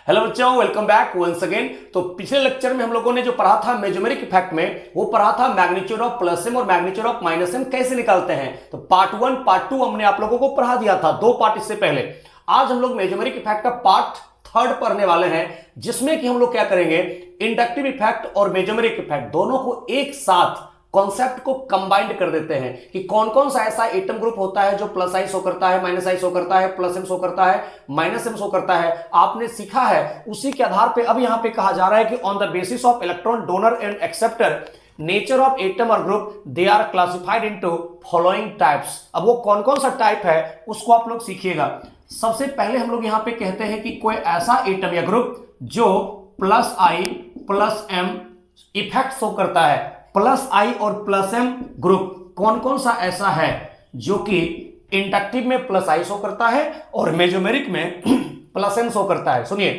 Hello बच्चों, welcome back once again. तो पिछले लेक्चर में हम लोगों ने जो पढ़ा था मेजोमेरिक इफेक्ट में, वो पढ़ा था मैग्नीट्यूड ऑफ प्लस एम और मैग्नीट्यूड ऑफ माइनस एम कैसे निकालते हैं। तो पार्ट 1 पार्ट 2 हमने आप लोगों को पढ़ा दिया था, 2 पार्ट इससे पहले। आज हम लोग मेजोमेरिक इफेक्ट का पार्ट 3 पढ़ने वाले हैं, जिसमें कि हम लोग क्या करेंगे, इंडक्टिव इफेक्ट और मेजोमेरिक इफेक्ट दोनों को एक साथ कॉन्सेप्ट को कंबाइंड कर देते हैं कि कौन कौन सा ऐसा एटम ग्रुप होता है जो प्लस आई शो करता है, माइनस आई शो करता है, प्लस एम शो करता है, माइनस एम शो करता है। आपने सीखा है, उसी के आधार पे अब यहां पे कहा जा रहा है कि on the basis of electron donor and acceptor nature of atom और group they are classified into following types. अब वो कौन कौन सा टाइप है उसको आप लोग सीखिएगा। सबसे पहले हम लोग यहां पे कहते हैं कि कोई ऐसा एटम या ग्रुप जो plus I plus M effect show करता है। प्लस आई और प्लस एम ग्रुप कौन कौन सा ऐसा है जो कि इंडक्टिव में प्लस आई शो करता है और मेजोमेरिक में प्लस एम शो करता है। सुनिए,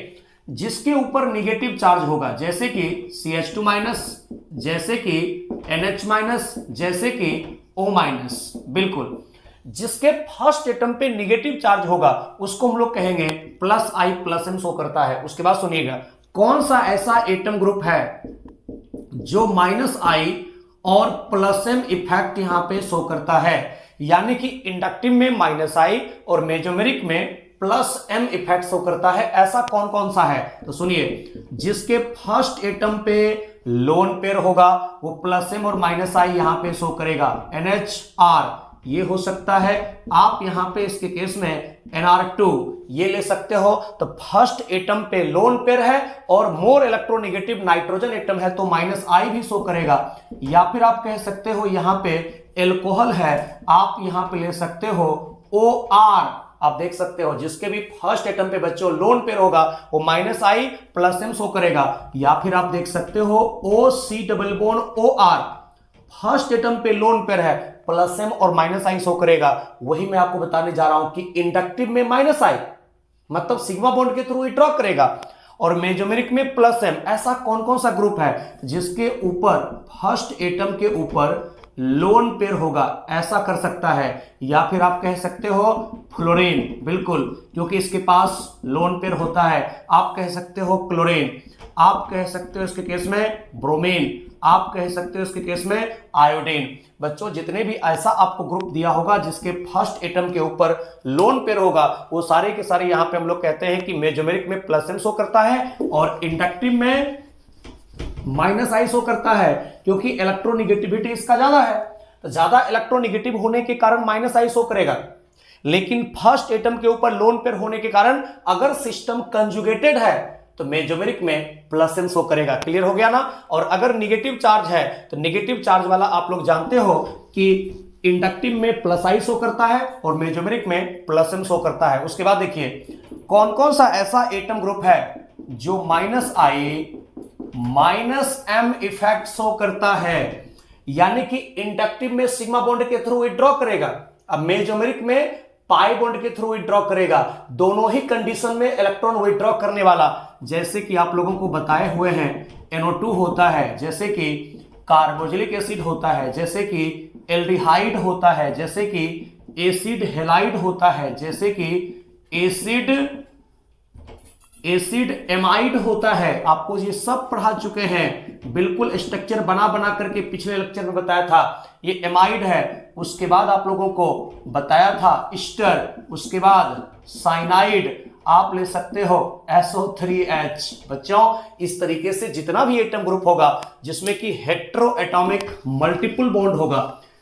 जिसके ऊपर निगेटिव चार्ज होगा, जैसे कि CH2 माइनस, जैसे कि NH माइनस, जैसे कि O माइनस। बिल्कुल, जिसके फर्स्ट एटम पे निगेटिव चार्ज होगा उसको हम लोग कहेंगे plus I plus M show करता है। उसके बाद सुनिएगा, कौन सा ऐसा एटम ग्रुप है जो माइनस आई और प्लस एम इफेक्ट यहां पे शो करता है, यानी कि इंडक्टिव में माइनस आई और मेजोमेरिक में प्लस एम इफेक्ट शो करता है। ऐसा कौन कौन सा है? तो सुनिए, जिसके फर्स्ट एटम पे लोन पेयर होगा वो प्लस एम और माइनस आई यहां पे शो करेगा। NHR ये हो सकता है, आप यहां पे इसके केस में NR2 ये ले सकते हो। तो फर्स्ट एटम पे लोन पेयर है और मोर इलेक्ट्रोनेगेटिव नाइट्रोजन एटम है तो माइनस आई भी शो करेगा। या फिर आप कह सकते हो यहां पे एल्कोहल है, आप यहां पे ले सकते हो OR। आप देख सकते हो जिसके भी फर्स्ट एटम पे बच्चों लोन पेयर होगा वो माइनस आई प्लस एम शो करेगा। या फिर आप देख सकते हो OC double bond OR, first atom पे लोन पेयर है, प्लस एम और माइनस आई शो करेगा। वही मैं आपको बताने जा रहा हूं कि इंडक्टिव में माइनस आई मतलब सिग्मा बॉन्ड के थ्रू ड्रॉ करेगा और मेजोमेरिक में प्लस एम। ऐसा कौन कौन सा ग्रुप है जिसके ऊपर फर्स्ट एटम के ऊपर लोन पेयर होगा, ऐसा कर सकता है। या फिर आप कह सकते हो फ्लोरीन, बिल्कुल, क्योंकि इसके पास लोन पेयर होता है। आप कह सकते हो क्लोरीन, आप कह सकते हो इसके केस में ब्रोमीन, आप कह सकते हो इसके केस में आयोडीन। बच्चों, जितने भी ऐसा आपको ग्रुप दिया होगा जिसके फर्स्ट एटम के ऊपर लोन पेयर होगा वो सारे के सारे यहां पे हम लोग कहते हैं कि मेजोमेरिक में प्लस एम शो करता है और इंडक्टिव में माइनस आई शो करता है, क्योंकि इलेक्ट्रोनिगेटिविटी इसका ज्यादा है। तो ज्यादा इलेक्ट्रोनिगेटिव होने के कारण माइनस आई शो करेगा, लेकिन फर्स्ट एटम के ऊपर लोन पेयर होने के कारण अगर सिस्टम कंजुगेटेड है तो मेजोमेरिक में प्लस एम शो करेगा। क्लियर हो गया ना? और अगर निगेटिव चार्ज है तो निगेटिव चार्ज वाला आप लोग जानते हो कि इंडक्टिव में प्लस आई शो करता है और मेजोमेरिक में प्लस एम शो करता है। उसके बाद देखिए, कौन कौन सा ऐसा एटम ग्रुप है जो minus I minus M effect show करता है, यानी कि इंडक्टिव में सिग्मा बॉन्ड के थ्रू विड्रॉ करेगा, अब मेजोमेरिक में पाई बॉन्ड के थ्रू विड्रॉ करेगा। दोनों ही कंडीशन में इलेक्ट्रॉन विड्रॉ करने वाला, जैसे कि आप लोगों को बताए हुए हैं NO2 होता है, जैसे कि कार्बोक्सिलिक एसिड होता है, जैसे कि एल्डिहाइड होता है, जैसे कि एसिड हेलाइड होता है, जैसे कि एसिड एमाइड होता है। आपको ये सब पढ़ा चुके हैं, बिल्कुल स्ट्रक्चर बना बना करके पिछले लेक्चर में बताया था। ये एमाइड है। उसके बाद आप लोगों को बताया था ईस्टर, उसके बाद साइनाइड, आप ले सकते हो SO3H। बच्चों, इस तरीके से जितना भी एटम ग्रुप होगा जिसमें कि हेट्रो एटॉमिक मल्टीपल बॉन्ड होगा,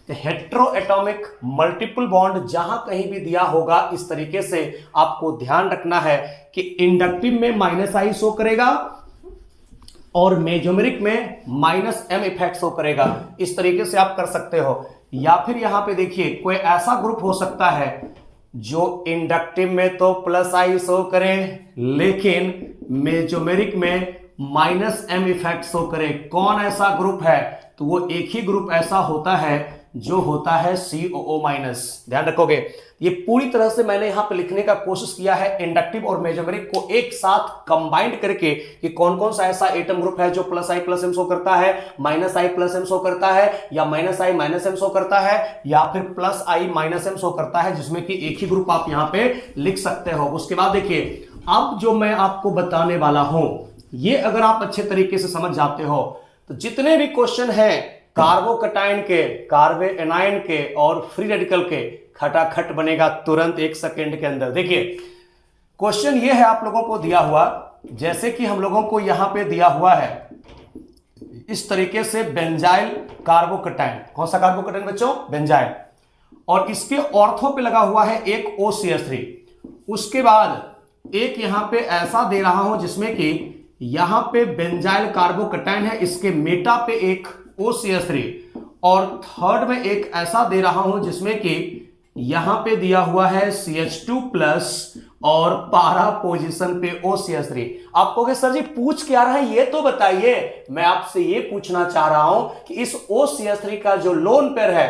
तो हेट्रो एटॉमिक मल्टीपल बॉन्ड जहां कहीं भी दिया होगा, इस तरीके से आपको ध्यान रखना है कि इंडक्टिव में माइनस आई शो करेगा और मेजोमेरिक में माइनस एम इफेक्ट शो करेगा। इस तरीके से आप कर सकते हो। या फिर यहां पे देखिए, कोई ऐसा ग्रुप हो सकता है जो इंडक्टिव में तो प्लस आई शो करे लेकिन मेजोमेरिक में माइनस एम इफेक्ट शो करे। कौन ऐसा ग्रुप है? तो वो एक ही ग्रुप ऐसा होता है जो होता है COO माइनस। ध्यान रखोगे, ये पूरी तरह से मैंने यहां पे लिखने का कोशिश किया है इंडक्टिव और मेजोमेरिक को एक साथ कंबाइंड करके कि कौन कौन सा ऐसा एटम ग्रुप है जो plus I plus M show करता है, माइनस आई प्लस एम शो करता है, या minus I minus M show करता है, या फिर प्लस आई माइनस एम शो करता है, जिसमें कि एक ही ग्रुप आप यहां पे लिख सकते हो। उसके बाद देखिए, अब जो मैं आपको बताने वाला हूं, ये अगर आप अच्छे तरीके से समझ जाते हो तो जितने भी क्वेश्चन हैं कार्बोकटाइन के, कार्बे एनाइन के और फ्री रेडिकल के, खटाखट बनेगा तुरंत 1 सेकेंड के अंदर। देखिए क्वेश्चन ये है आप लोगों को दिया हुआ, जैसे कि हम लोगों को यहां पे दिया हुआ है इस तरीके से बेंजाइल कार्बोकटाइन। कौन सा कार्बोकटाइन बच्चों? बेंजाइल। और इसके ऑर्थो पे लगा हुआ है एक OCH3। उसके बाद एक यहां पे ऐसा दे रहा हूं जिसमें कि यहां पे बेंजाइल कार्बोकटाइन है, इसके मेटा पे एक OCH3, और थर्ड में एक ऐसा दे रहा हूं जिसमें कि यहां पे दिया हुआ है CH2+ और पारा पोजीशन पे OCH3। आप कहोगे सर जी पूछ क्या रहा है ये तो बताइए। मैं आपसे ये पूछना चाह रहा हूं कि इस OCH3 का जो लोन पेयर है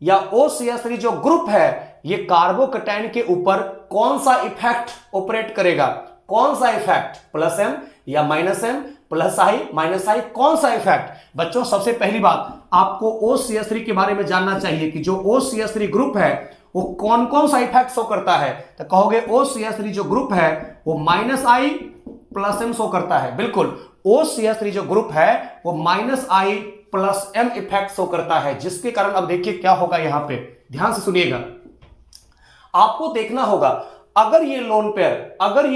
या OCH3 जो ग्रुप है, ये कार्बोकटाइन के ऊपर कौन सा इफेक्ट ऑपरेट करेगा? कौन सा इफेक्ट? प्लस एम या माइनस एम, प्लस आई माइनस आई, कौन सा इफेक्ट? बच्चों सबसे पहली बात आपको OCH3 के बारे में जानना चाहिए कि जो OCH3 ग्रुप है वो कौन कौन सा इफेक्ट शो करता है। तो कहोगे OCH3 जो ग्रुप है वो माइनस आई प्लस एम शो करता है। बिल्कुल, OCH3 जो ग्रुप है वो माइनस आई प्लस एम इफेक्ट शो करता है, जिसके कारण अब देखिए क्या होगा। यहां पे ध्यान से सुनिएगा, आपको देखना होगा अगर ये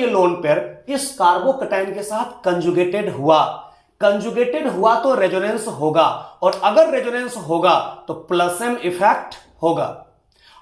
लोन पेयर इस कार्बोकटाइन के साथ कंजुगेटेड हुआ तो रेजोनेंस होगा, और अगर रेजोनेंस होगा तो प्लस एम इफेक्ट होगा।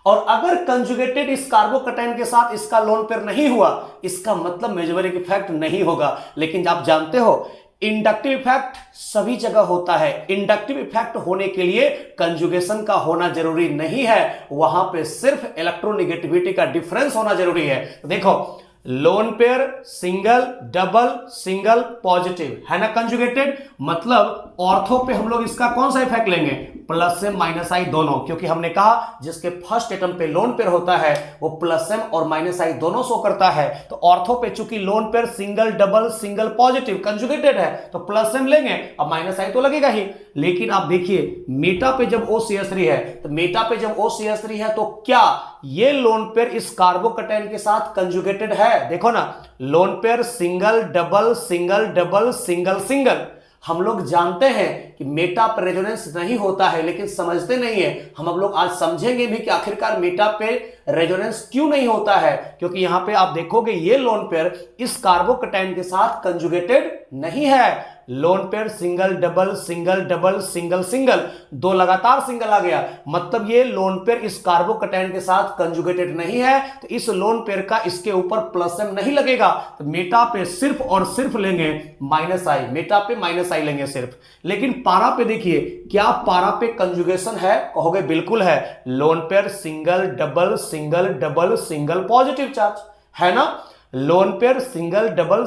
और अगर कंजुगेटेड इस कार्बोकटाइन के साथ इसका लोन पेयर नहीं हुआ, इसका मतलब मेजोमेरिक इफेक्ट नहीं होगा। लेकिन आप जानते हो इंडक्टिव इफेक्ट सभी जगह होता है। इंडक्टिव इफेक्ट होने के लिए कंजुगेशन का होना जरूरी नहीं है, वहां पे सिर्फ इलेक्ट्रोनेगेटिविटी का डिफरेंस होना जरूरी है। तो देखो lone pair single double single positive है ना कंजुगेटेड, मतलब ऑर्थो पे हम लोग इसका कौन सा इफेक्ट लेंगे? प्लस एम माइनस आई दोनों, क्योंकि हमने कहा जिसके फर्स्ट एटम पे लोन पेयर होता है वो प्लस एम और माइनस आई दोनों शो करता है। तो ऑर्थो पे चूंकि lone pair single double single positive conjugated है तो प्लस एम लेंगे, अब माइनस आई तो लगेगा ही। लेकिन आप देखिए मेटा पे जब OCH3 है, तो मेटा पे जब OCH3 है तो क्या ये लोन पेयर इस कार्बोकटाइन के साथ कंजुगेटेड है? देखो ना, lone pair single double single double single single. हम लोग जानते हैं कि मेटा पर रेजोनेंस नहीं होता है, लेकिन समझते नहीं है। हम लोग आज समझेंगे भी कि आखिरकार मेटा पे रेजोनेंस क्यों नहीं होता है, क्योंकि यहां पे आप देखोगे ये लोन पेयर इस कार्बोकटाइन के साथ कंजुगेटेड नहीं है। Lone pair single double single single, दो लगातार सिंगल आ गया, मतलब ये लोन पेयर इस कार्बोकटाइन के साथ कंजुगेटेड नहीं है, तो इस लोन पेयर का इसके ऊपर प्लस एम नहीं लगेगा। तो मेटा पे सिर्फ और सिर्फ लेंगे माइनस आई, मेटा पे माइनस आई लेंगे सिर्फ। लेकिन पारा पे देखिए, क्या पारा पे कंजुगेशन है? कहोगे बिल्कुल है। Lone pair single double single positive charge है ना, lone pair single double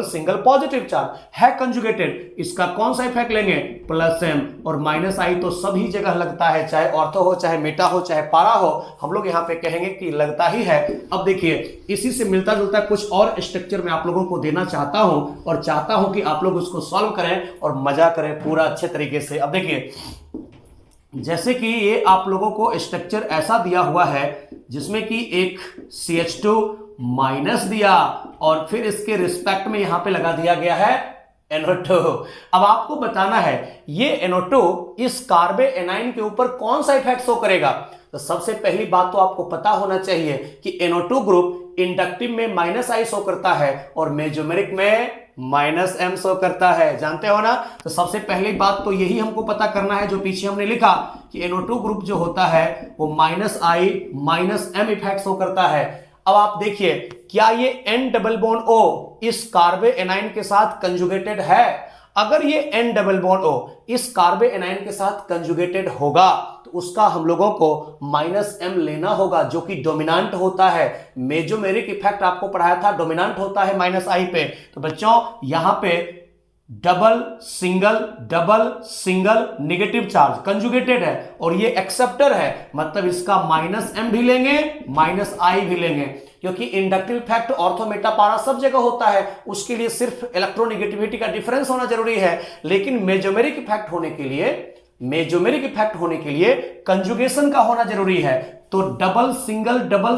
single positive charge है कंजुगेटेड। इसका कौन सा इफेक्ट लेंगे? प्लस एम, और माइनस आई तो सभी जगह लगता है, चाहे ऑर्थो हो, चाहे मेटा हो, चाहे पारा हो। हम लोग यहां पे कहेंगे कि लगता ही है। अब देखिए इसी से मिलता जुलता कुछ और स्ट्रक्चर मैं आप लोगों को देना चाहता हूं, और चाहता हूं कि आप लोग उसको सॉल्व करें और मजा करें पूरा अच्छे तरीके से। अब देखिए जैसे कि ये आप लोगों को स्ट्रक्चर ऐसा दिया हुआ है जिसमें कि एक CH2 माइनस दिया और फिर इसके रिस्पेक्ट में यहां पे लगा दिया गया है NO2। अब आपको बताना है ये NO2 इस कार्बे एनाइन के ऊपर कौन सा इफेक्ट शो करेगा। तो सबसे पहली बात तो आपको पता होना चाहिए कि NO2 ग्रुप इंडक्टिव में माइनस आई शो करता है और मेजोमेरिक में माइनस एम शो करता है, जानते हो ना। तो सबसे पहली बात तो यही हमको पता करना है जो पीछे हमने लिखा कि NO2 ग्रुप जो होता है वो minus I minus M effect show करता है। अब आप देखिए क्या ये N डबल बॉन्ड O इस कार्बे एनाइन के साथ कंजुगेटेड है? अगर ये N डबल बॉन्ड O इस कार्बे एनाइन के साथ कंजुगेटेड होगा तो उसका हम लोगों को माइनस एम लेना होगा, जो कि डोमिनेंट होता है। मेजोमेरिक इफेक्ट आपको पढ़ाया था, डोमिनेंट होता है माइनस आई पे। तो बच्चों यहां पे double single negative charge conjugated है और ये एक्सेप्टर है, मतलब इसका माइनस एम भी लेंगे माइनस आई भी लेंगे, क्योंकि इंडक्टिव इफेक्ट ऑर्थो मेटा पारा सब जगह होता है, उसके लिए सिर्फ इलेक्ट्रोनेगेटिविटी का डिफरेंस होना जरूरी है। लेकिन मेजोमेरिक इफेक्ट होने के लिए मेजोमेरिक इफेक्ट होने के लिए कंजुगेशन का होना जरूरी है। तो double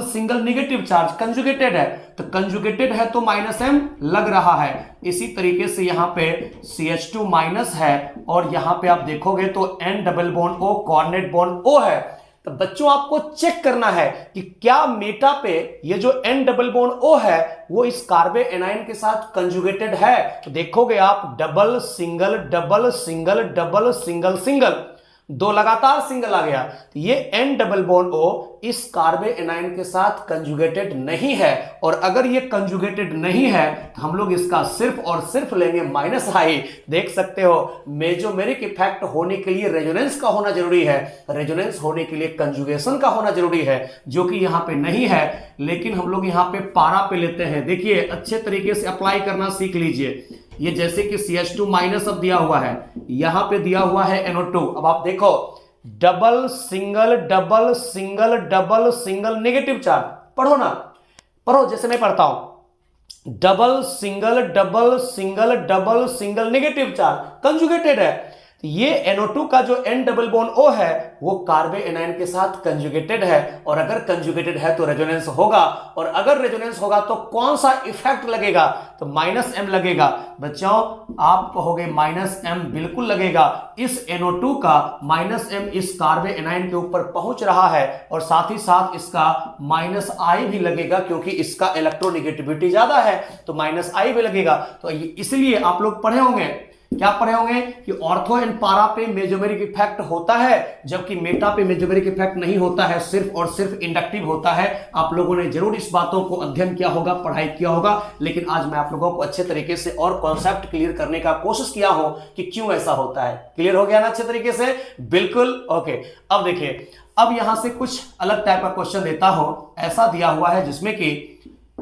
single negative charge conjugated है, तो कंजुगेटेड है तो -m लग रहा है। इसी तरीके से यहां पे CH2 माइनस है और यहां पे आप देखोगे तो N double bond O coordinate bond O है। तो बच्चों आपको चेक करना है कि क्या मेटा पे ये जो N डबल बॉन्ड O है वो इस कार्बे एनाइन के साथ कंजुगेटेड है। तो देखोगे आप double single double single double single single, 2 लगातार सिंगल आ गया। तो ये N डबल बॉन्ड O इस कार्बे एनाइन के साथ कंजुगेटेड नहीं है, और अगर ये कंजुगेटेड नहीं है तो हम लोग इसका सिर्फ और सिर्फ लेंगे -I। देख सकते हो मेजोमेरिक इफेक्ट होने के लिए रेजोनेंस का होना जरूरी है, रेजोनेंस होने के लिए कंजुगेशन का होना जरूरी है, जो कि यहां पे नहीं है। लेकिन हम लोग यहां पे पारा पे लेते हैं। देखिए अच्छे तरीके से अप्लाई करना सीख लीजिए। ये जैसे कि CH2 माइनस अब दिया हुआ है, यहां पे दिया हुआ है NO2। अब आप देखो double single double single double single negative charge, पढ़ो ना, पढ़ो जैसे मैं पढ़ता हूं। Double single double single double single negative charge conjugated है। ये NO2 का जो N डबल बॉन्ड O है वो कार्बे एनाइन के साथ कंजुगेटेड है, और अगर कंजुगेटेड है तो रेजोनेंस होगा, और अगर रेजोनेंस होगा तो कौन सा इफेक्ट लगेगा, तो -m लगेगा। बच्चों आप कहोगे -m बिल्कुल लगेगा। इस NO2 का -m इस कार्बे एनाइन के ऊपर पहुंच रहा है, और साथ ही साथ इसका -I भी लगेगा, क्योंकि इसका इलेक्ट्रोनेगेटिविटी ज्यादा है तो -I भी लगेगा। तो इसलिए आप लोग पढ़े होंगे, क्या पढ़े होंगे कि ऑर्थो एंड पारा पे मेजोमेरिक इफेक्ट होता है, जबकि मेटा पे मेजोमेरिक इफेक्ट नहीं होता है, सिर्फ और सिर्फ इंडक्टिव होता है। आप लोगों ने जरूर इस बातों को अध्ययन किया होगा, पढ़ाई किया होगा, लेकिन आज मैं आप लोगों को अच्छे तरीके से और कॉन्सेप्ट क्लियर करने का कोशिश किया हूं कि क्यों ऐसा होता है। क्लियर हो गया ना अच्छे तरीके से? बिल्कुल ओके। अब देखिए, अब यहां से कुछ अलग टाइप का क्वेश्चन देता हूं। ऐसा दिया हुआ है जिसमें कि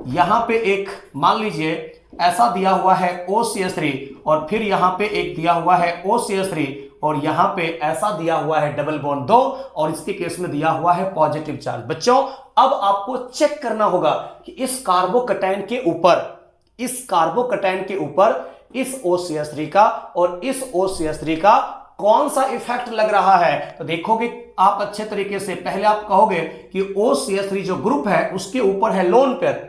यहां पे एक मान लीजिए ऐसा दिया हुआ है OCH3, और फिर यहां पे एक दिया हुआ है OCH3, और यहां पे ऐसा दिया हुआ है डबल बॉन्ड 2, और इसके केस में दिया हुआ है पॉजिटिव चार्ज। बच्चों अब आपको चेक करना होगा कि इस कार्बोकैटायन के ऊपर, इस कार्बोकैटायन के ऊपर इस OCH3 का और इस OCH3 का कौन सा इफेक्ट लग रहा है। तो देखोगे आप अच्छे तरीके से, पहले आप कहोगे कि OCH3 जो ग्रुप है उसके ऊपर है लोन पेयर।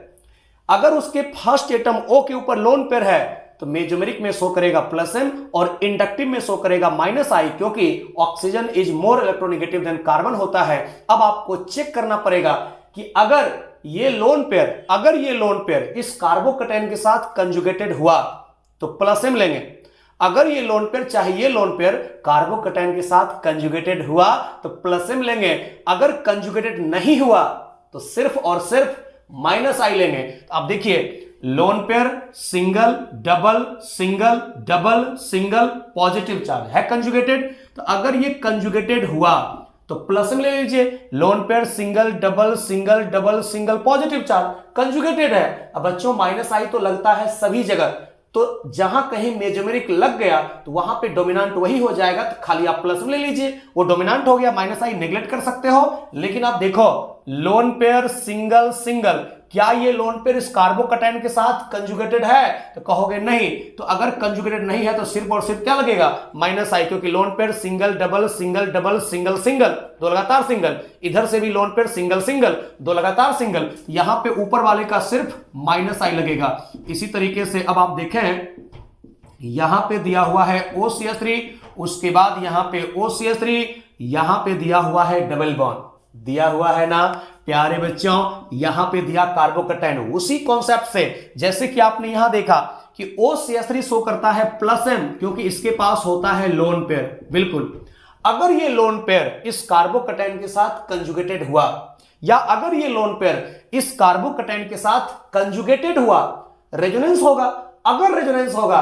अगर उसके फर्स्ट एटम O के ऊपर लोन पेयर है तो मेजोमेरिक में शो करेगा +m, और इंडक्टिव में शो करेगा -I, क्योंकि oxygen is more electronegative than carbon होता है। अब आपको चेक करना पड़ेगा कि अगर ये लोन पेयर इस कार्बोकैटायन के साथ कंजुगेटेड हुआ तो +m लेंगे। अगर ये लोन पेयर, चाहे ये लोन पेयर कार्बोकैटायन के साथ कंजुगेटेड हुआ तो +m लेंगे। अगर कंजुगेटेड नहीं हुआ तो सिर्फ और सिर्फ -I लेंगे। तो आप देखिए lone pair single double single double single positive charge है कंजुगेटेड। तो अगर ये कंजुगेटेड हुआ तो +m ले लीजिए। Lone pair single double single double single positive charge conjugated है। अब बच्चों -I तो लगता है सभी जगह, तो जहां कहीं मेजोमेरिक लग गया तो वहां पे डोमिनेंट वही हो जाएगा, तो खाली आप +m ले लीजिए, वो डोमिनेंट हो गया। -I नेग्लेक्ट कर सकते हो। लेकिन आप देखो लोन पेयर सिंगल सिंगल, क्या ये लोन पेयर इस कार्बोकैटायन के साथ कंजुगेटेड है, तो कहोगे नहीं। तो अगर कंजुगेटेड नहीं है तो सिर्फ और सिर्फ क्या लगेगा, -I, क्योंकि lone pair single double single double single single, 2 लगातार सिंगल, इधर से भी लोन पेयर सिंगल सिंगल, 2 लगातार सिंगल, यहां पे ऊपर वाले का सिर्फ -I लगेगा। इसी तरीके से अब आप देखें यहां पे दिया हुआ है OCH3, उसके बाद यहां पे OCH3, यहां पे दिया हुआ है डबल बॉन्ड, दिया हुआ है ना प्यारे बच्चों, यहां पे दिया कार्बोकैटायन। उसी कॉन्सेप्ट से जैसे कि आपने यहां देखा कि OCH3 शो करता है +m, क्योंकि इसके पास होता है लोन पेयर। बिल्कुल, अगर ये लोन पेयर इस कार्बोकैटायन के साथ कंजुगेटेड हुआ, या अगर ये लोन पेयर इस कार्बोकैटायन के साथ कंजुगेटेड हुआ, रेजोनेंस होगा। अगर रेजोनेंस होगा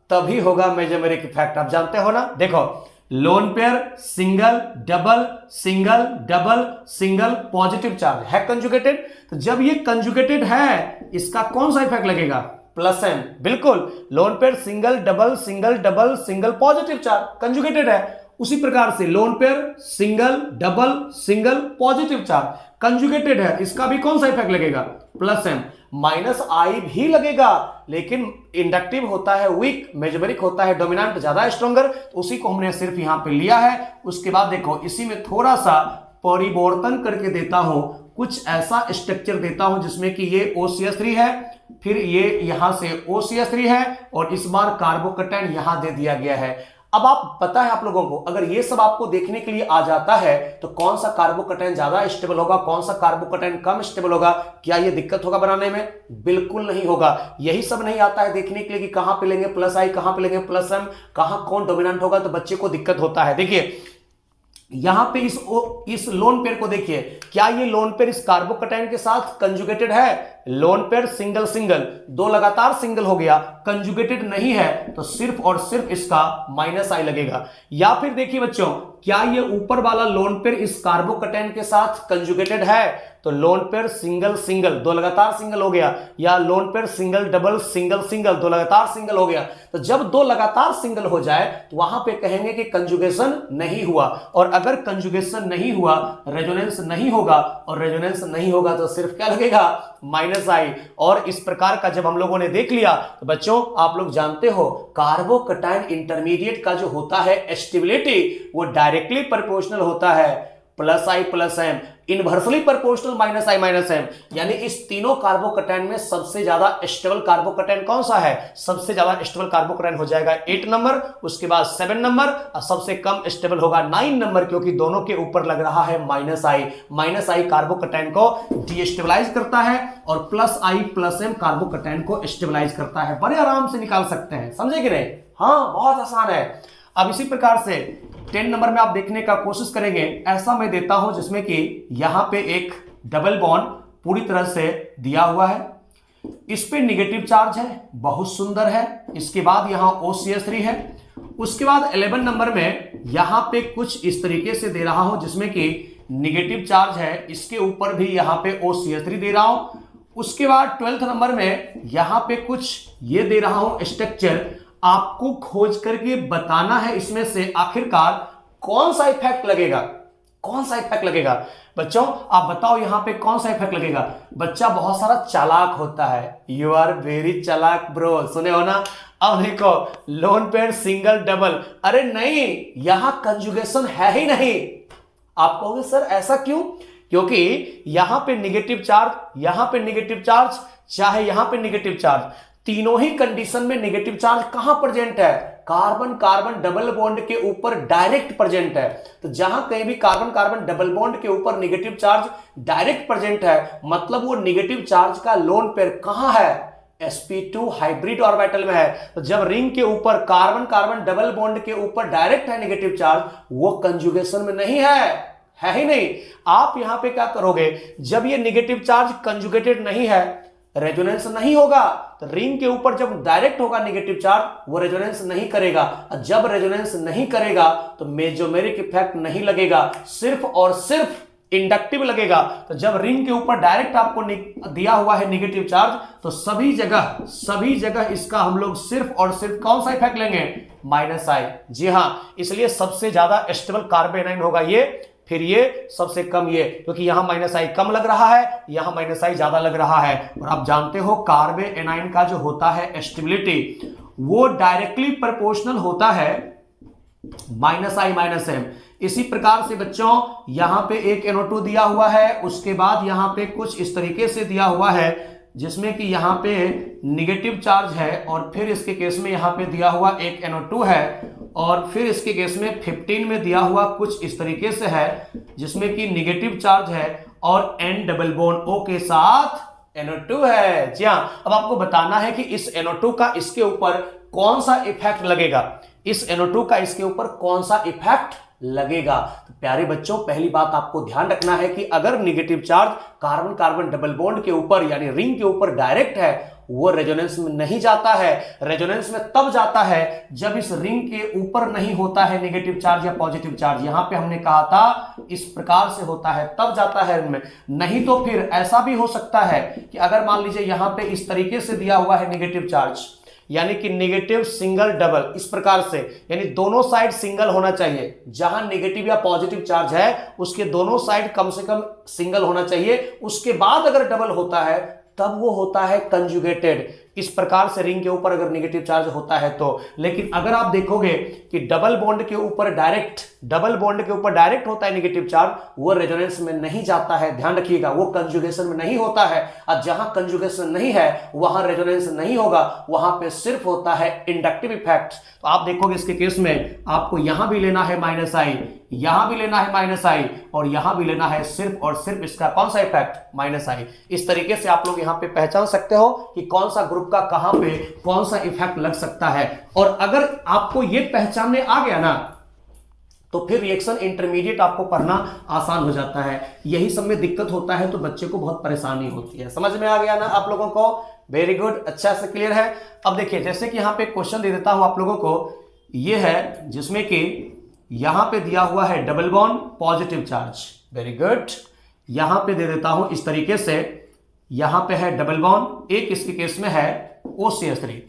तभी होगा मेजोमेरिक इफेक्ट। आप जानते हो ना, देखो lone pair single double single double single positive charge है कंजुगेटेड। तो जब ये कंजुगेटेड है इसका कौन सा इफेक्ट लगेगा, +m। बिल्कुल, lone pair single double single double single positive charge conjugated है, उसी प्रकार से lone pair, single, double, single, positive charge conjugated है, इसका भी कौन सा इफेक्ट लगेगा? Plus M. माइनस आई भी लगेगा, लेकिन इंडक्टिव होता है वीक, मेजोमेरिक होता है डोमिनेंट, ज्यादा स्ट्रॉन्गर, तो उसी को हमने सिर्फ यहां पे लिया है। उसके बाद देखो इसी में थोड़ा सा परिवर्तन करके देता हूं, कुछ ऐसा स्ट्रक्चर देता हूं जिसमें कि ये OCH3 है, फिर ये यहां से OCH3 है, और इस बार कार्बोकैटायन यहां दे दिया गया है। अब आप पता है आप लोगों को, अगर ये सब आपको देखने के लिए आ जाता है तो कौन सा कार्बोकैटायन ज्यादा स्टेबल होगा, कौन सा कार्बोकैटायन कम स्टेबल होगा, क्या ये दिक्कत होगा बनाने में? बिल्कुल नहीं होगा। यही सब नहीं आता है देखने के लिए कि कहां पे लेंगे प्लस आई, कहां पे लेंगे प्लस एम, कहां कौन डोमिनेंट होगा, तो बच्चे को दिक्कत होता है। देखिए यहां पे इस लोन पेयर को देखिए, क्या ये लोन पेयर इस कार्बोकैटायन के साथ कंजुगेटेड है? लोन पेयर सिंगल सिंगल, दो लगातार सिंगल हो गया, कंजुगेटेड नहीं है, तो सिर्फ और सिर्फ इसका माइनस आई लगेगा। या फिर देखिए बच्चों, क्या ये ऊपर वाला लोन पेयर इस कार्बोकैटायन के साथ कंजुगेटेड है? तो लोन पेयर सिंगल सिंगल, दो लगातार सिंगल हो गया, या lone pair single double, single single, दो लगातार सिंगल हो गया। तो जब दो लगातार सिंगल हो जाए तो वहां पे कहेंगे कि कंजुगेशन नहीं हुआ, और अगर कंजुगेशन नहीं हुआ, रेजोनेंस नहीं होगा, और रेजोनेंस नहीं होगा तो सिर्फ क्या लगेगा? माइनस आई। और इस प्रकार का जब हम लोगों ने देख लिया तो बच्चों आप लोग जानते हो कार्बोकैटायन इंटरमीडिएट का जो होता है स्टेबिलिटी, वो डायरेक्टली प्रोपोर्शनल होता है plus I plus M, inversely proportional minus I minus M. यानी इस तीनों कार्बोकैटायन में सबसे ज्यादा स्टेबल कार्बोकैटायन कौन सा है? सबसे ज्यादा स्टेबल कार्बोकैटायन हो जाएगा 8 नंबर, उसके बाद 7 नंबर, और सबसे कम स्टेबल होगा 9 नंबर, क्योंकि दोनों के ऊपर लग रहा है minus I. Minus I carbocation को डीस्टेबलाइज करता है, और plus I plus M carbocation को स्टेबलाइज करता है। बड़े आराम से निकाल सकते हैं, समझे कि नहीं? हाँ, बहुत आसान है। अब इसी प्रकार से 10 नंबर में आप देखने का कोशिश करेंगे, ऐसा मैं देता हूं जिसमें कि यहां पे एक डबल बॉन्ड पूरी तरह से दिया हुआ है, इस पे निगेटिव चार्ज है, बहुत सुंदर है। इसके बाद यहां OCH3 है। उसके बाद 11 नंबर में यहां पे कुछ इस तरीके से दे रहा हूं जिसमें कि निगेटिव चार्ज है, इसके ऊपर भी यहां पे OCH3 दे रहा हूं। उसके बाद 12th नंबर में यहां पे कुछ ये दे रहा हूं स्ट्रक्चर, आपको खोज करके बताना है इसमें से आखिरकार कौन सा इफेक्ट लगेगा, कौन सा इफेक्ट लगेगा। बच्चों आप बताओ यहां पे कौन सा इफेक्ट लगेगा? बच्चा बहुत सारा चालाक होता है, यू आर वेरी चालाक ब्रो, सुने हो ना? अब देखो लोन पेयर सिंगल डबल, अरे नहीं, यहां कंजुगेशन है ही नहीं। आप कहोगे सर ऐसा क्यों? क्योंकि यहां पे निगेटिव चार्ज, यहां पे निगेटिव चार्ज, चाहे यहां पे निगेटिव चार्ज, तीनों ही कंडीशन में निगेटिव चार्ज कहां प्रेजेंट है? कार्बन कार्बन डबल बॉन्ड के ऊपर डायरेक्ट प्रेजेंट है। तो जहां कहीं भी कार्बन कार्बन डबल बॉन्ड के ऊपर निगेटिव चार्ज डायरेक्ट प्रेजेंट है, मतलब वो निगेटिव चार्ज का लोन पेयर कहां है? sp2 हाइब्रिड ऑर्बिटल में है। तो जब रिंग के ऊपर कार्बन कार्बन डबल बॉन्ड के ऊपर डायरेक्ट है निगेटिव चार्ज, वो कंजुगेशन में नहीं है ही नहीं। आप यहां पे क्या करोगे? जब ये निगेटिव चार्ज कंजुगेटेड नहीं है, रेजोनेंस नहीं होगा, तो रिंग के ऊपर जब डायरेक्ट होगा नेगेटिव चार्ज, वो रेजोनेंस नहीं करेगा। जब रेजोनेंस नहीं करेगा तो मेजोमेरिक इफेक्ट नहीं लगेगा, सिर्फ और सिर्फ इंडक्टिव लगेगा। तो जब रिंग के ऊपर डायरेक्ट आपको दिया हुआ है नेगेटिव चार्ज, तो सभी जगह इसका हम लोग सिर्फ और सिर्फ कौन सा इफेक्ट लेंगे? माइनस आई। जी हां, इसलिए सबसे ज्यादा स्टेबल कार्बोनाइन होगा ये, फिर ये सबसे कम ये, क्योंकि यहां माइनस आई कम लग रहा है, यहां माइनस आई ज्यादा लग रहा है। और आप जानते हो कार्बोनाइन का जो होता है स्टेबिलिटी, वो डायरेक्टली प्रोपोर्शनल होता है माइनस आई माइनस एम। इसी प्रकार से बच्चों यहां पे एक NO2 दिया हुआ है, उसके बाद यहां पे कुछ इस तरीके से दिया हुआ है जिसमें कि यहां पे निगेटिव चार्ज है, और फिर इसके केस में यहां पे दिया हुआ एक NO2 है, और फिर इसके केस में 15 में दिया हुआ कुछ इस तरीके से है जिसमें कि निगेटिव चार्ज है और N डबल बॉन्ड O के साथ NO2 है। जी हां, अब आपको बताना है कि इस NO2 का इसके ऊपर कौन सा इफेक्ट लगेगा, इस NO2 का इसके ऊपर कौन सा इफेक्ट लगेगा। तो प्यारे बच्चों, पहली बात आपको ध्यान रखना है कि अगर negative charge carbon carbon double bond के ऊपर यानी रिंग के ऊपर डायरेक्ट है, वो रेजोनेंस में नहीं जाता है। रेजोनेंस में तब जाता है जब इस रिंग के ऊपर नहीं होता है नेगेटिव चार्ज या पॉजिटिव चार्ज। यहां पे हमने कहा था इस प्रकार से होता है तब जाता है इनमें, नहीं तो फिर ऐसा भी हो सकता है कि अगर मान लीजिए यहां पे इस तरीके से दिया हुआ है नेगेटिव चार्ज, यानी कि नेगेटिव सिंगल डबल, इस प्रकार से, यानी दोनों साइड सिंगल होना चाहिए। जहां नेगेटिव या पॉजिटिव चार्ज है उसके दोनों साइड कम से कम सिंगल होना चाहिए, उसके बाद अगर डबल होता है तब वो होता है कंजुगेटेड। इस प्रकार से रिंग के ऊपर अगर नेगेटिव चार्ज होता है तो। लेकिन अगर आप देखोगे कि डबल बॉन्ड के ऊपर डायरेक्ट होता है नेगेटिव चार्ज, वो रेजोनेंस में नहीं जाता है, ध्यान रखिएगा, वो कंजुगेशन में नहीं होता है। और जहां कंजुगेशन नहीं है वहां रेजोनेंस नहीं होगा, वहां पे सिर्फ होता है इंडक्टिव इफेक्ट। तो आप देखोगे इसके केस में आपको यहां भी लेना है माइनस आई, यहां भी लेना है माइनस आई, और यहां भी लेना है सिर्फ और सिर्फ इसका कौन सा इफेक्ट, माइनस आई। इस तरीके से आप लोग यहां पे पहचान सकते हो कि कौन सा ग्रुप का कहां पे कौन सा इफेक्ट लग सकता है। और अगर आपको यह पहचानने आ गया ना तो फिर रिएक्शन इंटरमीडिएट आपको पढ़ना आसान हो जाता है। यही सब में दिक्कत होता है तो बच्चे को बहुत परेशानी होती है। समझ में आ गया ना आप लोगों को? वेरी गुड, अच्छा से क्लियर है। अब देखिए, जैसे कि यहां पे क्वेश्चन दे देता हूं आप लोगों को, यह है जिसमें कि यहां पे दिया हुआ है double bond positive charge. Very good, यहां पे दे देता हूं इस तरीके से, यहां पे है डबल बॉन्ड, एक इसके केस में है OCH3।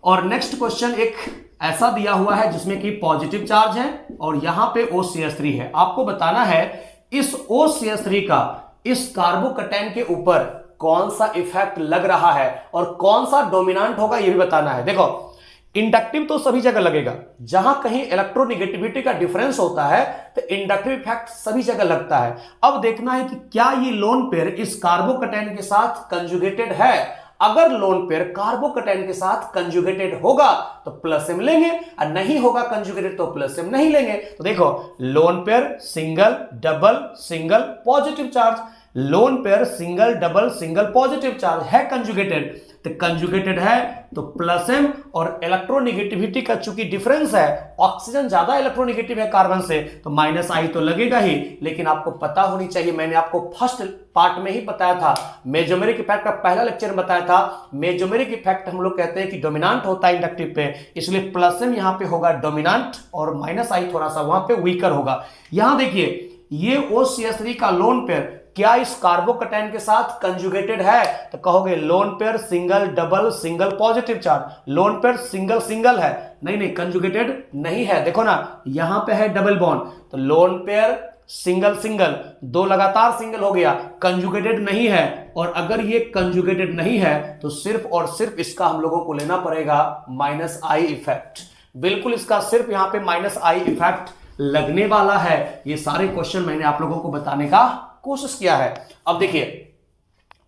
और नेक्स्ट क्वेश्चन एक ऐसा दिया हुआ है जिसमें कि पॉजिटिव चार्ज है और यहां पे OCH3 है। आपको बताना है इस OCH3 का इस कार्बोकैटायन के ऊपर कौन सा इफेक्ट लग रहा है और कौन सा डोमिनेंट होगा, यह भी बताना है। देखो, इंडक्टिव तो सभी जगह लगेगा, जहां कहीं इलेक्ट्रोनेगेटिविटी का डिफरेंस होता है तो इंडक्टिव इफेक्ट सभी जगह लगता है। अब देखना है कि क्या ये लोन पेयर इस कार्बोकैटायन के साथ कंजुगेटेड है। अगर लोन पेयर कार्बोकैटायन के साथ कंजुगेटेड होगा तो प्लस एम लेंगे, और नहीं होगा कंजुगेटेड तो प्लस एम नहीं लेंगे। तो देखो, lone pair single double single positive charge, lone pair single double single positive charge है कंजुगेटेड, तो कंजुगेटेड है तो प्लस एम। और इलेक्ट्रोनेगेटिविटी का चूंकि डिफरेंस है, ऑक्सीजन ज्यादा इलेक्ट्रोनेगेटिव है कार्बन से, तो माइनस आई तो लगेगा ही। लेकिन आपको पता होनी चाहिए, मैंने आपको फर्स्ट पार्ट में ही बताया था, मेजोमेरिक इफेक्ट का पहला लेक्चर में बताया था, मेजोमेरिक इफेक्ट हम लोग कहते हैं कि डोमिनेंट होता है इंडक्टिव पे, इसलिए प्लस एम यहां पे होगा डोमिनेंट और माइनस आई थोड़ा सा वहां पे वीकर होगा। यहां देखिए, ये OCH3 का लोन पेयर क्या इस कार्बोकैटायन के साथ कंजुगेटेड है, तो कहोगे lone pair single double single positive charge, lone pair single single है, नहीं कंजुगेटेड नहीं है। देखो ना, यहां पे है डबल बॉन्ड, तो लोन पेयर सिंगल सिंगल, दो लगातार सिंगल हो गया, कंजुगेटेड नहीं है। और अगर ये कंजुगेटेड नहीं है तो सिर्फ और सिर्फ इसका हम लोगों को लेना पड़ेगा माइनस आई इफेक्ट। बिल्कुल इसका सिर्फ यहां पे माइनस आई इफेक्ट लगने वाला है। ये सारे क्वेश्चन मैंने आप लोगों को बताने का कोशिश किया है। अब देखिए,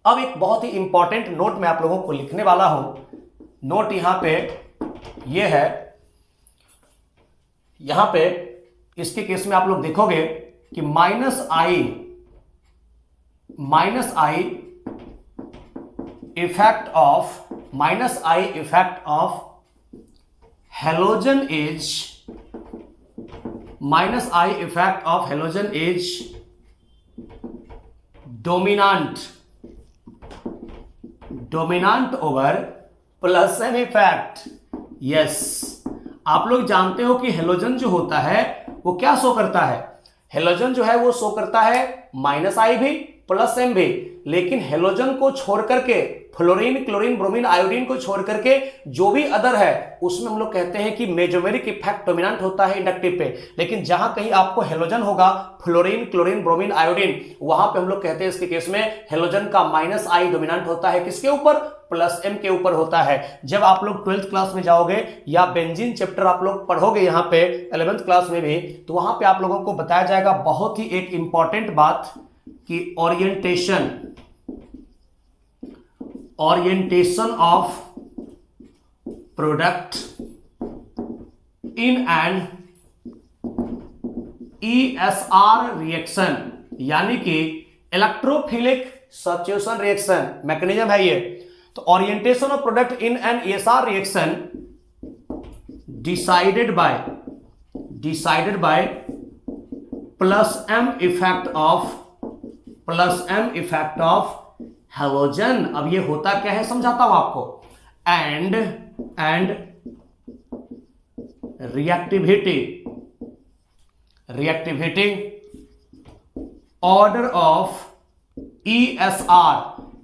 अब एक बहुत ही इंपॉर्टेंट नोट मैं आप लोगों को लिखने वाला हूं। नोट यहां पे ये है, यहां पे इसके केस में आप लोग देखोगे कि minus I effect of halogen as, minus I effect of halogen as dominant over plus M effect. Yes, आप लोग जानते हो कि हेलोजन जो होता है वो क्या शो करता है, हेलोजन जो है वो शो करता है माइनस आई भी प्लस एम भी। लेकिन हेलोजन को छोड़ करके, फ्लोरीन क्लोरीन ब्रोमीन आयोडीन को छोड़ करके जो भी अदर है उसमें हम लोग कहते हैं कि मेजोमेरिक इफेक्ट डोमिनेंट होता है इंडक्टिव पे। लेकिन जहां कहीं आपको हेलोजन होगा, फ्लोरीन क्लोरीन ब्रोमीन आयोडीन, वहां पे हम लोग कहते हैं इसके केस में हेलोजन का माइनस आई डोमिनेंट होता है, किसके ऊपर, प्लस एम के ऊपर होता है। जब आप लोग 12th क्लास में जाओगे या बेंजीन चैप्टर आप लोग पढ़ोगे यहां पे 11th क्लास में भी, तो वहां पे आप लोगों को बताया जाएगा बहुत ही एक इंपॉर्टेंट बात कि orientation of product in an ESR reaction, यानी कि इलेक्ट्रोफिलिक सब्स्टिट्यूशन रिएक्शन मैकेनिज्म है ये। तो orientation of product in an ESR reaction decided by plus M effect of halogen. अब ये होता क्या है समझाता हूं आपको। And reactivity order of ESR,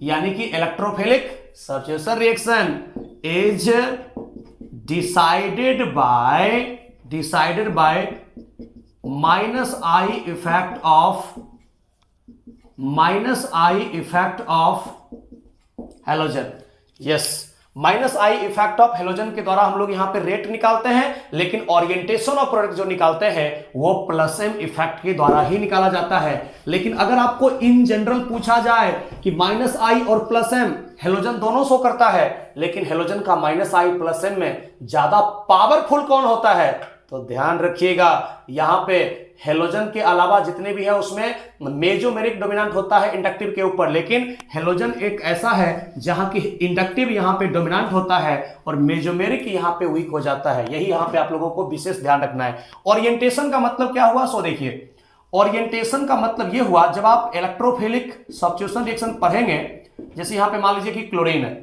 यानी कि electrophilic substitution reaction. is decided by minus I effect of halogen. Yes, minus I effect of halogen के द्वारा हम लोग यहां पे रेट निकालते हैं, लेकिन ओरिएंटेशन ऑफ प्रोडक्ट जो निकालते हैं वो प्लस एम इफेक्ट के द्वारा ही निकाला जाता है। लेकिन अगर आपको इन जनरल पूछा जाए कि माइनस आई और प्लस एम, हेलोजन दोनों शो करता है, लेकिन हेलोजन का माइनस आई प्लस एम में ज्यादा पावरफुल कौन होता है, तो ध्यान रखिएगा यहां पे हेलोजन के अलावा जितने भी है उसमें मेजोमेरिक डोमिनेंट होता है इंडक्टिव के ऊपर, लेकिन हेलोजन एक ऐसा है जहां की इंडक्टिव यहां पे डोमिनेंट होता है और मेजोमेरिक यहां पे वीक हो जाता है। यही यहां पे आप लोगों को विशेष ध्यान रखना है। ओरिएंटेशन का मतलब क्या हुआ, सो देखिए, ओरिएंटेशन का मतलब यह हुआ जब आप इलेक्ट्रोफिलिक सब्स्टिट्यूशन रिएक्शन पढ़ेंगे, जैसे यहां पे मान लीजिए कि क्लोरीन है,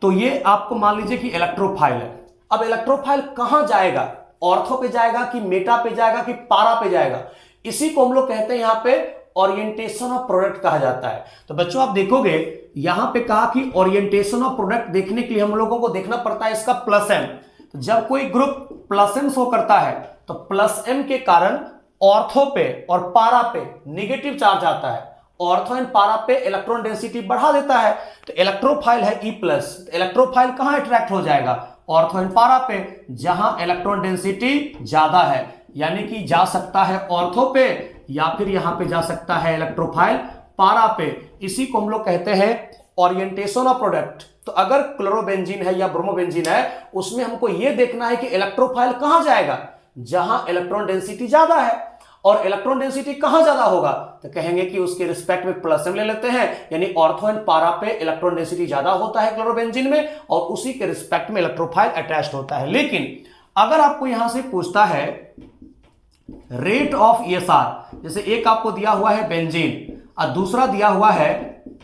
तो ये आपको मान लीजिए कि इलेक्ट्रोफाइल है। अब इलेक्ट्रोफाइल कहां जाएगा, ऑर्थो पे जाएगा कि मेटा पे जाएगा कि पारा पे जाएगा, इसी को हम लोग कहते हैं यहां पे ओरिएंटेशन ऑफ प्रोडक्ट कहा जाता है। तो बच्चों आप देखोगे यहां पे कहा कि ओरिएंटेशन ऑफ प्रोडक्ट देखने के लिए हम लोगों को देखना पड़ता है इसका प्लस एम। तो जब कोई ग्रुप प्लस एम शो करता है तो प्लस एम के कारण ऑर्थो पे और पारा पे नेगेटिव चार्ज आता है, ऑर्थो एंड पारा पे इलेक्ट्रॉन डेंसिटी बढ़ा देता है। तो इलेक्ट्रोफाइल है ई प्लस, इलेक्ट्रोफाइल कहां अट्रैक्ट हो जाएगा, ऑर्थो एंड पारा पे, जहां इलेक्ट्रॉन डेंसिटी ज्यादा है, यानी कि जा सकता है ऑर्थो पे या फिर यहां पे जा सकता है इलेक्ट्रोफाइल पारा पे। इसी को हम लोग कहते हैं ओरिएंटेशन ऑफ प्रोडक्ट। तो अगर क्लोरोबेंजीन है या ब्रोमोबेंजीन है, उसमें हमको यह देखना है कि इलेक्ट्रोफाइल कहां जाएगा, जहां इलेक्ट्रॉन डेंसिटी ज्यादा है। और इलेक्ट्रॉन डेंसिटी कहां ज्यादा होगा, तो कहेंगे कि उसके रिस्पेक्ट में प्लस एम ले लेते हैं, यानी ऑर्थो एंड पारा पे इलेक्ट्रॉन डेंसिटी ज्यादा होता है क्लोरोबेंजीन में, और उसी के रिस्पेक्ट में इलेक्ट्रोफाइल अटैच्ड होता है। लेकिन अगर आपको यहां से पूछता है रेट ऑफ ईएसआर, जैसे एक आपको दिया हुआ है बेंजीन और दूसरा दिया हुआ है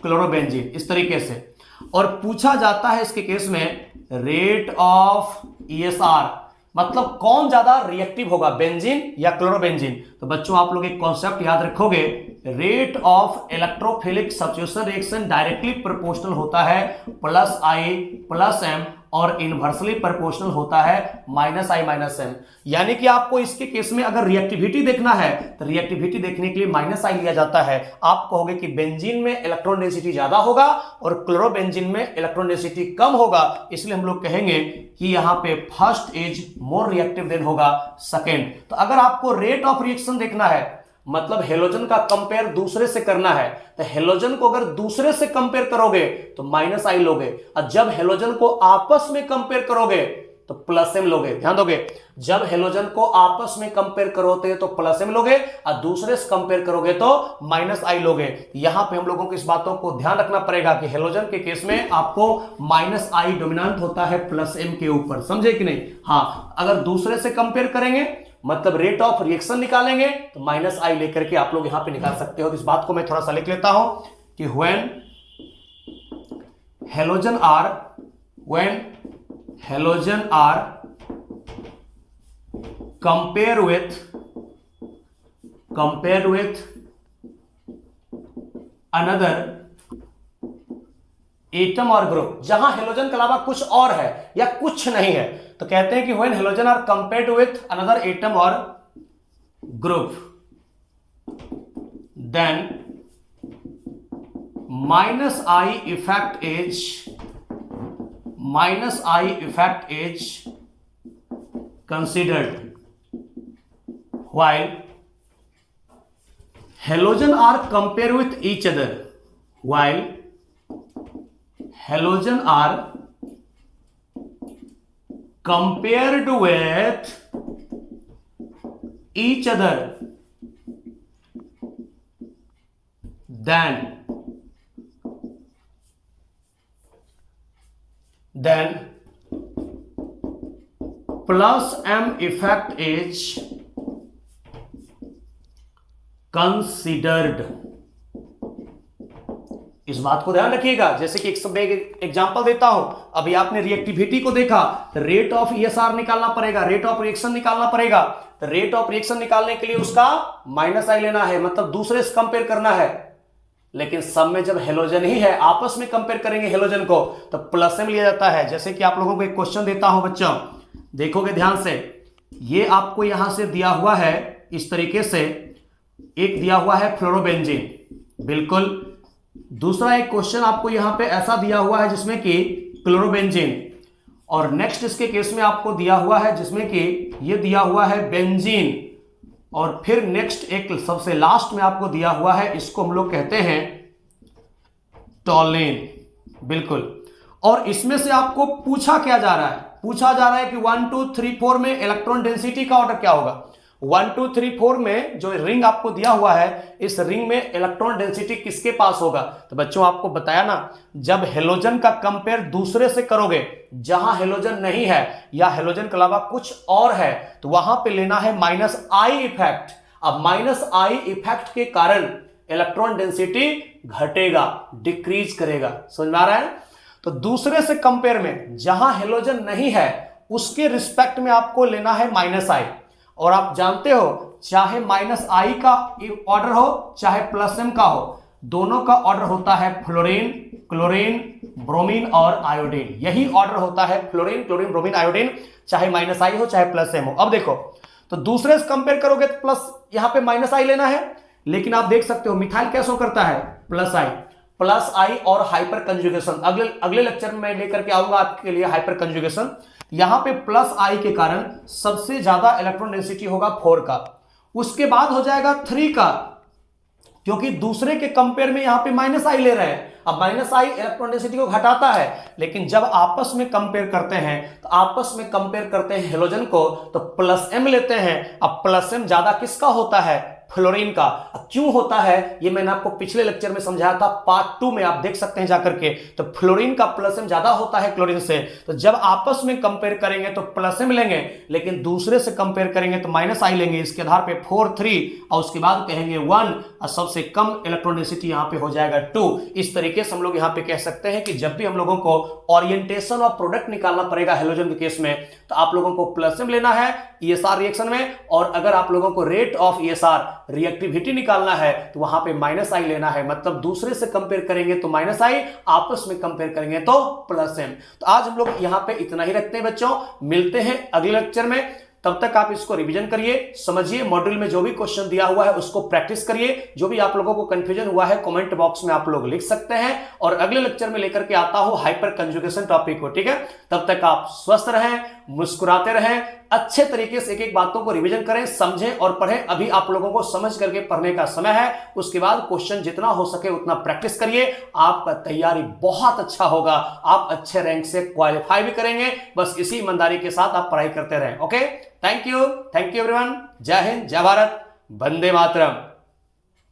क्लोरोबेंजीन, इस तरीके से, और पूछा जाता है इसके केस में रेट ऑफ ईएसआर, मतलब कौन ज्यादा रिएक्टिव होगा, बेंजीन या क्लोरोबेंजीन। तो बच्चों आप लोग एक कॉन्सेप्ट याद रखोगे, rate of electrophilic substitution reaction directly proportional होता है प्लस आई प्लस एम, और इनवर्सली प्रोपोर्शनल होता है माइनस आई माइनस एम। यानी कि आपको इसके केस में अगर रिएक्टिविटी देखना है तो रिएक्टिविटी देखने के लिए माइनस आई लिया जाता है। आप कहोगे कि बेंजीन में इलेक्ट्रॉन डेंसिटी ज्यादा होगा और क्लोरोबेंजीन में इलेक्ट्रॉन डेंसिटी कम होगा, इसलिए हम लोग कहेंगे कि यहां पे first is more reactive than होगा सेकेंड। तो अगर आपको रेट ऑफ रिएक्शन देखना है, मतलब हेलोजन का कंपेयर दूसरे से करना है, तो हेलोजन को अगर दूसरे से कंपेयर करोगे तो माइनस आई लोगे, और जब हेलोजन को आपस में कंपेयर करोगे तो प्लस एम लोगे। ध्यान दोगे, जब हेलोजन को आपस में कंपेयर करोगे तो प्लस एम लोगे, और दूसरे से कंपेयर करोगे तो माइनस आई लोगे। यहां पे हम लोगों को इस बातों को ध्यान रखना पड़ेगा कि हेलोजन के केस में आपको माइनस आई डोमिनेंट होता है प्लस एम के ऊपर, समझे कि नहीं। हाँ, अगर दूसरे से कंपेयर करेंगे मतलब रेट ऑफ रिएक्शन निकालेंगे तो माइनस आई लेकर के आप लोग यहां पे निकाल सकते हो। तो इस बात को मैं थोड़ा सा लिख लेता हूं कि when halogen are compare with another atom और ग्रुप, जहां हेलोजन के अलावा कुछ और है या कुछ नहीं है, तो कहते हैं कि when halogen are compared with another atom और group, then minus I effect is considered while halogen are compare with each other, while halogen are compared with each other, then plus m effect is considered। इस बात को ध्यान रखिएगा। जैसे कि एक example देता हूं, अभी आपने रिएक्टिविटी को देखा, रेट ऑफ ईएसआर निकालना पड़ेगा, रेट ऑफ रिएक्शन निकालना पड़ेगा। रेट ऑफ रिएक्शन निकालने के लिए उसका माइनस आई लेना है, मतलब दूसरे से कंपेयर करना है। लेकिन सब में जब हेलोजन ही है, आपस में कंपेयर करेंगे हेलोजन को, तो प्लस एम लिया जाता है। जैसे कि आप लोगों को एक क्वेश्चन देता हूं बच्चों, देखोगे ध्यान से, ये आपको यहां से दिया हुआ है इस तरीके से, एक दिया हुआ है फ्लोरोबेंजीन, बिल्कुल। दूसरा एक क्वेश्चन आपको यहां पे ऐसा दिया हुआ है जिसमें कि क्लोरोबेंजीन, और नेक्स्ट इसके केस में आपको दिया हुआ है जिसमें कि ये दिया हुआ है बेंजीन, और फिर नेक्स्ट एक सबसे लास्ट में आपको दिया हुआ है, इसको हम लोग कहते हैं टॉलेन, बिल्कुल। और इसमें से आपको पूछा क्या जा रहा है, पूछा जा रहा है कि 1 2 3 4 में इलेक्ट्रॉन डेंसिटी का ऑर्डर क्या होगा। 1 2 3 4 में जो रिंग आपको दिया हुआ है, इस रिंग में इलेक्ट्रॉन डेंसिटी किसके पास होगा। तो बच्चों आपको बताया ना, जब हेलोजन का कंपेयर दूसरे से करोगे जहां हेलोजन नहीं है या हेलोजन के अलावा कुछ और है, तो वहां पे लेना है माइनस आई इफेक्ट। अब माइनस आई इफेक्ट के कारण इलेक्ट्रॉन डेंसिटी घटेगा, डिक्रीज करेगा, समझ में आ रहा है। तो दूसरे से कंपेयर में जहां हेलोजन नहीं है उसके रिस्पेक्ट में आपको लेना है माइनस आई। और आप जानते हो, चाहे माइनस आई का ऑर्डर हो चाहे प्लस एम का हो, दोनों का ऑर्डर होता है फ्लोरीन, क्लोरीन, ब्रोमीन और आयोडीन। यही ऑर्डर होता है फ्लोरीन, क्लोरीन, ब्रोमीन, आयोडीन, चाहे माइनस आई हो चाहे प्लस एम हो। अब देखो, तो दूसरे से कंपेयर करोगे तो प्लस, यहां पे माइनस आई लेना है, लेकिन आप देख सकते हो मिथाइल क्या शो करता है, प्लस आई। प्लस आई और हाइपर कंजुगेशन अगले लेक्चर में मैं लेकर के आऊंगा आपके लिए हाइपर कंजुगेशन। यहां पे प्लस आई के कारण सबसे ज्यादा इलेक्ट्रॉन डेंसिटी होगा 4 का, उसके बाद हो जाएगा 3 का, क्योंकि दूसरे के कंपेयर में यहां पे माइनस आई ले रहे हैं। अब माइनस आई इलेक्ट्रॉन डेंसिटी को घटाता है, लेकिन जब आपस में कंपेयर करते हैं तो आपस में कंपेयर करते हैं हेलोजन को तो प्लस एम लेते हैं। अब प्लस एम ज्यादा किसका होता है, फ्लोरीन का। क्यों होता है ये मैंने आपको पिछले लेक्चर में समझाया था, पार्ट 2 में आप देख सकते हैं जाकर के। तो फ्लोरीन का प्लस एम ज्यादा होता है क्लोरीन से, तो जब आपस में कंपेयर करेंगे तो प्लस एम लेंगे, लेकिन दूसरे से कंपेयर करेंगे तो माइनस आई लेंगे। इसके आधार पे 4 3 और उसके बाद कहेंगे 1 और सबसे कम इलेक्ट्रॉन डेंसिटी यहां पे हो जाएगा 2। इस तरीके से हम लोग यहां पे कह सकते हैं कि जब भी हम लोगों को ओरिएंटेशन ऑफ प्रोडक्ट निकालना पड़ेगा हेलोजन के केस में, तो आप लोगों को प्लस एम लेना है ईएसआर रिएक्शन में, और अगर आप लोगों को रेट ऑफ ईएसआर रिएक्टिविटी निकालना है तो वहां पे माइनस आई लेना है। मतलब दूसरे से कंपेयर करेंगे तो माइनस आई, आपस में कंपेयर करेंगे तो प्लस एम। तो आज हम लोग यहां पे इतना ही रखते हैं बच्चों, मिलते हैं अगले लेक्चर में। तब तक आप इसको रिवीजन करिए, समझिए, मॉड्यूल में जो भी क्वेश्चन दिया हुआ है उसको प्रैक्टिस करिए। जो भी आप लोगों को कंफ्यूजन हुआ है कमेंट बॉक्स में आप लोग लिख सकते हैं, और अगले लेक्चर में लेकर के आता हूं हाइपर कंजुगेशन टॉपिक को, ठीक है। तब तक आप स्वस्थ रहें, मुस्कुराते रहें, अच्छे तरीके से एक एक बातों को रिवीजन करें, समझें और पढ़ें। अभी आप लोगों को समझ करके पढ़ने का समय है, उसके बाद क्वेश्चन जितना हो सके उतना प्रैक्टिस करिए। आपका तैयारी बहुत अच्छा होगा, आप अच्छे रैंक से क्वालिफाई भी करेंगे। बस इसी ईमानदारी के साथ आप पढ़ाई करते रहें। Okay, thank you everyone. जय हिंद, जय भारत, वंदे मातरम।